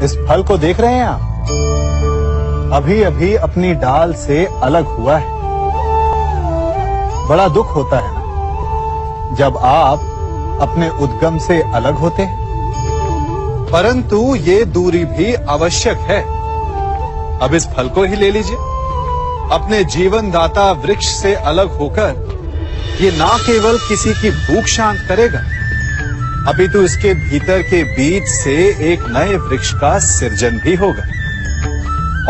इस फल को देख रहे हैं आप? अभी अभी अपनी डाल से अलग हुआ है। बड़ा दुख होता है ना जब आप अपने उद्गम से अलग होते हैं, परंतु ये दूरी भी आवश्यक है। अब इस फल को ही ले लीजिए। अपने जीवनदाता वृक्ष से अलग होकर ये ना केवल किसी की भूख शांत करेगा, अपितु इसके भीतर के बीज से एक नए वृक्ष का सृजन भी होगा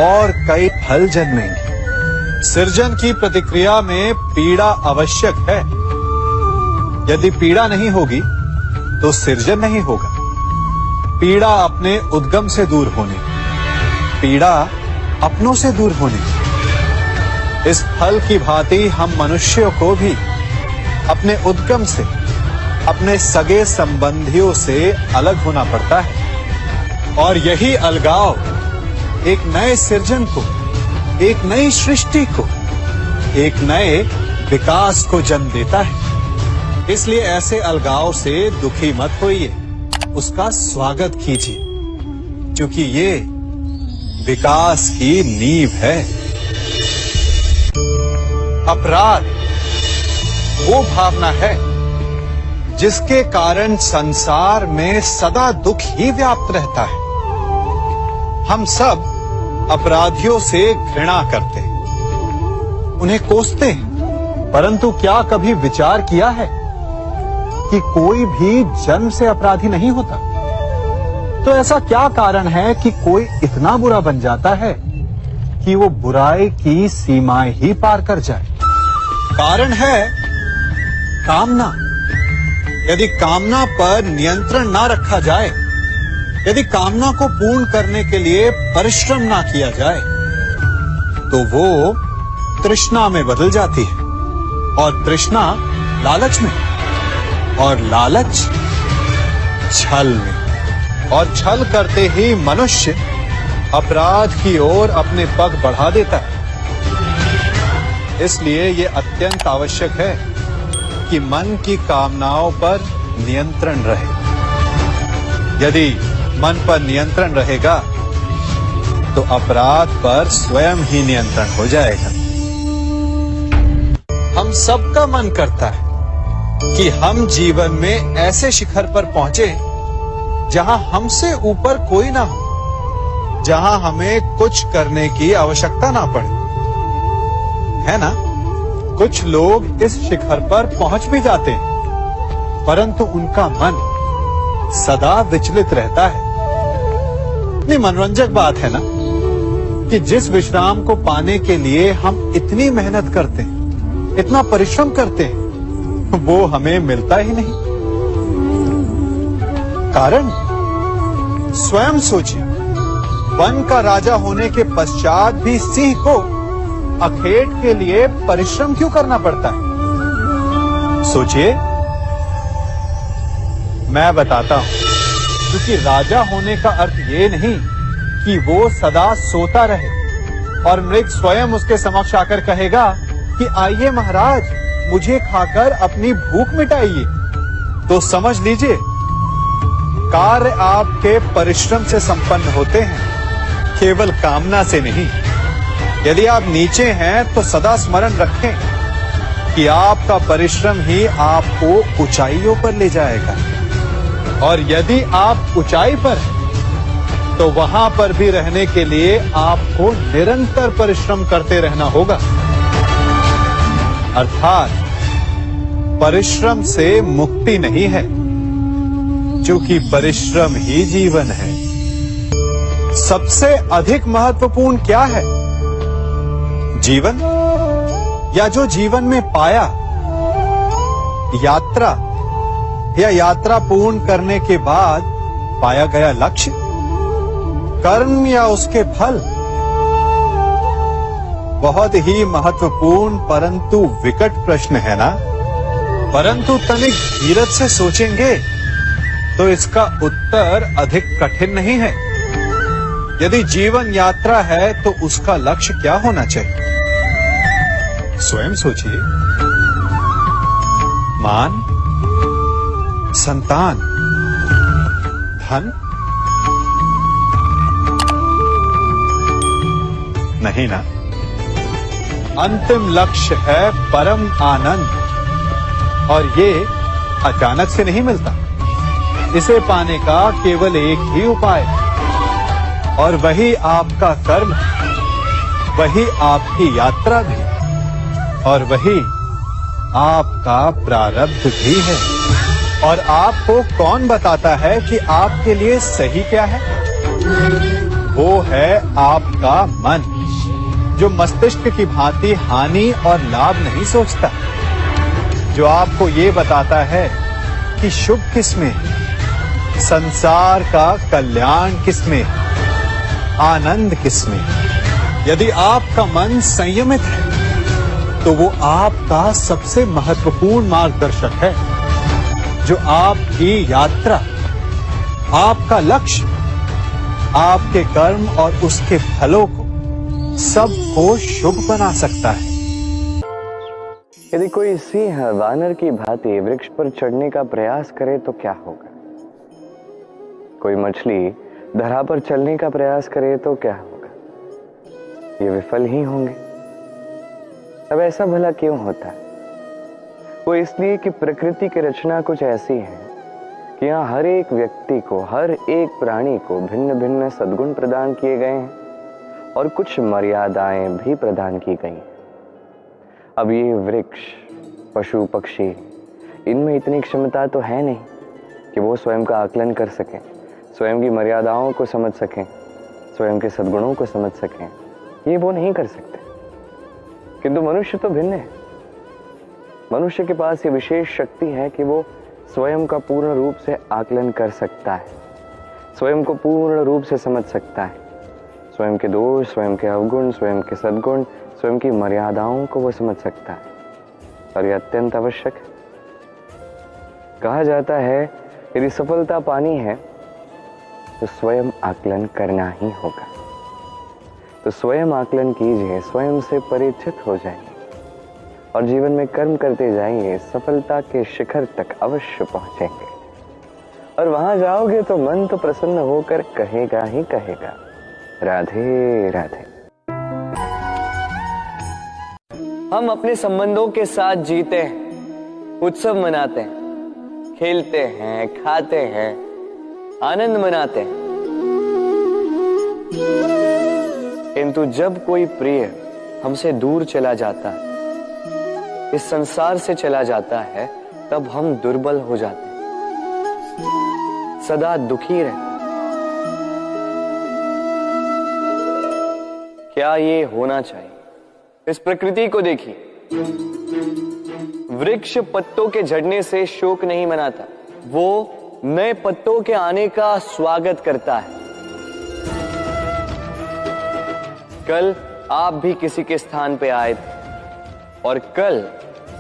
और कई फल जन्मेंगे। सृजन की प्रतिक्रिया में पीड़ा आवश्यक है। यदि पीड़ा नहीं होगी तो सृजन नहीं होगा। पीड़ा अपने उद्गम से दूर होने, पीड़ा अपनों से दूर होने। इस फल की भांति हम मनुष्यों को भी अपने उद्गम से, अपने सगे संबंधियों से अलग होना पड़ता है और यही अलगाव एक नए सृजन को, एक नई सृष्टि को, एक नए विकास को जन्म देता है। इसलिए ऐसे अलगाव से दुखी मत होइए, उसका स्वागत कीजिए, क्योंकि ये विकास की नींव है। अपराध वो भावना है जिसके कारण संसार में सदा दुख ही व्याप्त रहता है। हम सब अपराधियों से घृणा करते हैं, उन्हें कोसते हैं, परंतु क्या कभी विचार किया है कि कोई भी जन्म से अपराधी नहीं होता? तो ऐसा क्या कारण है कि कोई इतना बुरा बन जाता है कि वो बुराई की सीमाएं ही पार कर जाए? कारण है कामना। यदि कामना पर नियंत्रण ना रखा जाए, यदि कामना को पूर्ण करने के लिए परिश्रम ना किया जाए, तो वो तृष्णा में बदल जाती है और तृष्णा लालच में, और लालच छल में, और छल करते ही मनुष्य अपराध की ओर अपने पग बढ़ा देता है। इसलिए ये अत्यंत आवश्यक है कि मन की कामनाओं पर नियंत्रण रहे। यदि मन पर नियंत्रण रहेगा तो अपराध पर स्वयं ही नियंत्रण हो जाएगा। हम सबका मन करता है कि हम जीवन में ऐसे शिखर पर पहुंचे जहां हमसे ऊपर कोई ना हो, जहां हमें कुछ करने की आवश्यकता ना पड़े, है ना? कुछ लोग इस शिखर पर पहुंच भी जाते हैं, परंतु उनका मन सदा विचलित रहता है। इतनी मनोरंजक बात है ना कि जिस विश्राम को पाने के लिए हम इतनी मेहनत करते हैं, इतना परिश्रम करते हैं, वो हमें मिलता ही नहीं। कारण स्वयं सोचिए, वन का राजा होने के पश्चात भी सिंह को अखेट के लिए परिश्रम क्यों करना पड़ता है? सोचिए। मैं बताता हूं, क्योंकि राजा होने का अर्थ ये नहीं कि वो सदा सोता रहे और मृग स्वयं उसके समक्ष आकर कहेगा कि आइए महाराज, मुझे खाकर अपनी भूख मिटाइए। तो समझ लीजिए, कार्य आपके परिश्रम से संपन्न होते हैं, केवल कामना से नहीं। यदि आप नीचे हैं तो सदा स्मरण रखें कि आपका परिश्रम ही आपको ऊंचाइयों पर ले जाएगा, और यदि आप ऊंचाई पर हैं तो वहां पर भी रहने के लिए आपको निरंतर परिश्रम करते रहना होगा। अर्थात परिश्रम से मुक्ति नहीं है, क्योंकि परिश्रम ही जीवन है। सबसे अधिक महत्वपूर्ण क्या है? जीवन, या जो जीवन में पाया, यात्रा, या यात्रा पूर्ण करने के बाद पाया गया लक्ष्य, कर्म या उसके फल? बहुत ही महत्वपूर्ण परंतु विकट प्रश्न है ना? परंतु तनिक धीरज से सोचेंगे तो इसका उत्तर अधिक कठिन नहीं है। यदि जीवन यात्रा है तो उसका लक्ष्य क्या होना चाहिए? स्वयं सोचिए। मान, संतान, धन, नहीं ना। अंतिम लक्ष्य है परम आनंद, और ये अचानक से नहीं मिलता। इसे पाने का केवल एक ही उपाय, और वही आपका कर्म, वही आपकी यात्रा भी, और वही आपका प्रारब्ध भी है। और आपको कौन बताता है कि आपके लिए सही क्या है? वो है आपका मन, जो मस्तिष्क की भांति हानि और लाभ नहीं सोचता, जो आपको ये बताता है कि शुभ किसमें, संसार का कल्याण किसमें, आनंद किसमें। यदि आपका मन संयमित है तो वो आपका सबसे महत्वपूर्ण मार्गदर्शक है, जो आपकी यात्रा, आपका लक्ष्य, आपके कर्म और उसके फलों को सबको शुभ बना सकता है। यदि कोई सिंह वानर की भांति वृक्ष पर चढ़ने का प्रयास करे तो क्या होगा? कोई मछली धरा पर चलने का प्रयास करे तो क्या होगा? ये विफल ही होंगे। अब ऐसा भला क्यों होता है? वो इसलिए कि प्रकृति की रचना कुछ ऐसी है कि यहाँ हर एक व्यक्ति को, हर एक प्राणी को भिन्न भिन्न सद्गुण प्रदान किए गए हैं और कुछ मर्यादाएं भी प्रदान की गई हैं। अब ये वृक्ष, पशु, पक्षी, इनमें इतनी क्षमता तो है नहीं कि वो स्वयं का आकलन कर सकें, स्वयं की मर्यादाओं को समझ सकें, स्वयं के सद्गुणों को समझ सकें। ये वो नहीं कर सकते। किंतु मनुष्य तो भिन्न है। मनुष्य के पास ये विशेष शक्ति है कि वो स्वयं का पूर्ण रूप से आकलन कर सकता है, स्वयं को पूर्ण रूप से समझ सकता है, स्वयं के दोष, स्वयं के अवगुण, स्वयं के सद्गुण, स्वयं की मर्यादाओं को वो समझ सकता है। और ये अत्यंत आवश्यक है। कहा जाता है यदि सफलता पानी है तो स्वयं आकलन करना ही होगा। तो स्वयं आकलन कीजिए, स्वयं से परिचित हो जाइए और जीवन में कर्म करते जाइए, सफलता के शिखर तक अवश्य पहुंचेंगे। और वहां जाओगे तो मन तो प्रसन्न होकर कहेगा ही कहेगा, राधे राधे। हम अपने संबंधों के साथ जीते हैं, उत्सव मनाते हैं, खेलते हैं, खाते हैं, आनंद मनाते हैं। किंतु जब कोई प्रिय हमसे दूर चला जाता है, इस संसार से चला जाता है, तब हम दुर्बल हो जाते हैं, सदा दुखी रहते हैं। क्या ये होना चाहिए? इस प्रकृति को देखिए। वृक्ष पत्तों के झड़ने से शोक नहीं मनाता, वो नए पत्तों के आने का स्वागत करता है। कल आप भी किसी के स्थान पे आए थे और कल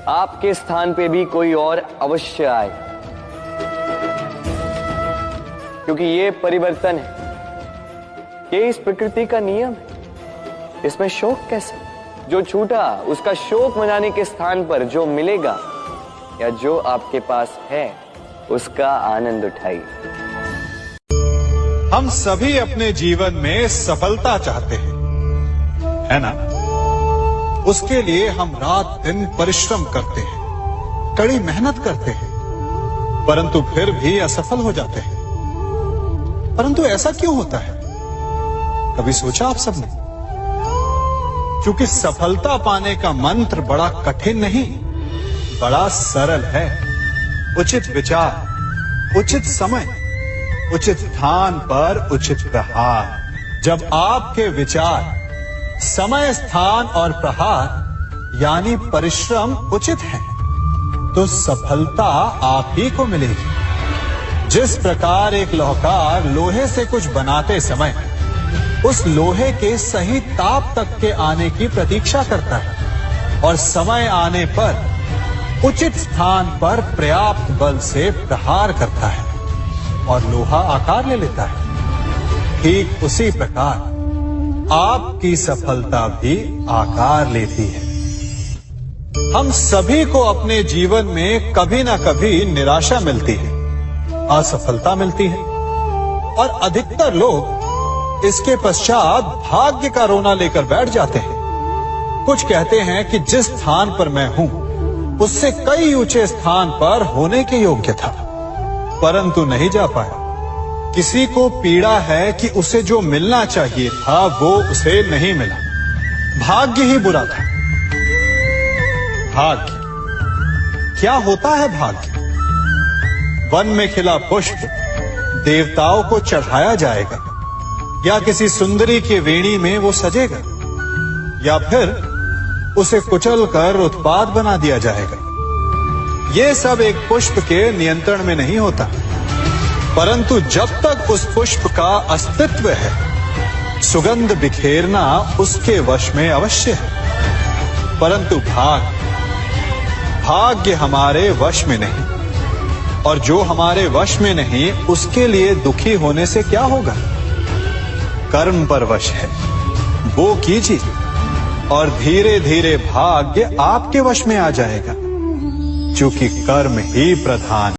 आपके स्थान पे भी कोई और अवश्य आए, क्योंकि ये परिवर्तन है। ये इस प्रकृति का नियम है। इसमें शोक कैसे? जो छूटा उसका शोक मनाने के स्थान पर जो मिलेगा या जो आपके पास है उसका आनंद उठाइए। हम सभी अपने जीवन में सफलता चाहते हैं, है ना? उसके लिए हम रात दिन परिश्रम करते हैं, कड़ी मेहनत करते हैं, परंतु फिर भी असफल हो जाते हैं। परंतु ऐसा क्यों होता है? कभी सोचा आप सबने? क्योंकि सफलता पाने का मंत्र बड़ा कठिन नहीं, बड़ा सरल है। उचित विचार, उचित समय, उचित स्थान पर उचित प्रहार। जब आपके विचार, समय, स्थान और प्रहार यानी परिश्रम उचित है, तो सफलता आप ही को मिलेगी। जिस प्रकार एक लोहार लोहे से कुछ बनाते समय उस लोहे के सही ताप तक के आने की प्रतीक्षा करता है और समय आने पर उचित स्थान पर पर्याप्त बल से प्रहार करता है और लोहा आकार ले लेता है, ठीक उसी प्रकार आपकी सफलता भी आकार लेती है। हम सभी को अपने जीवन में कभी ना कभी निराशा मिलती है, असफलता मिलती है, और अधिकतर लोग इसके पश्चात भाग्य का रोना लेकर बैठ जाते हैं। कुछ कहते हैं कि जिस स्थान पर मैं हूं उससे कई ऊंचे स्थान पर होने के योग्य था, परंतु नहीं जा पाया। किसी को पीड़ा है कि उसे जो मिलना चाहिए था वो उसे नहीं मिला। भाग्य ही बुरा था। भाग्य क्या होता है? भाग्य वन में खिला पुष्प देवताओं को चढ़ाया जाएगा, या किसी सुंदरी की वेणी में वो सजेगा, या फिर उसे कुचल कर उत्पात बना दिया जाएगा। ये सब एक पुष्प के नियंत्रण में नहीं होता, परंतु जब तक उस पुष्प का अस्तित्व है, सुगंध बिखेरना उसके वश में अवश्य है। परंतु भाग्य हमारे वश में नहीं, और जो हमारे वश में नहीं उसके लिए दुखी होने से क्या होगा? कर्म पर वश है, वो कीजिए और धीरे धीरे भाग्य आपके वश में आ जाएगा, क्योंकि कर्म ही प्रधान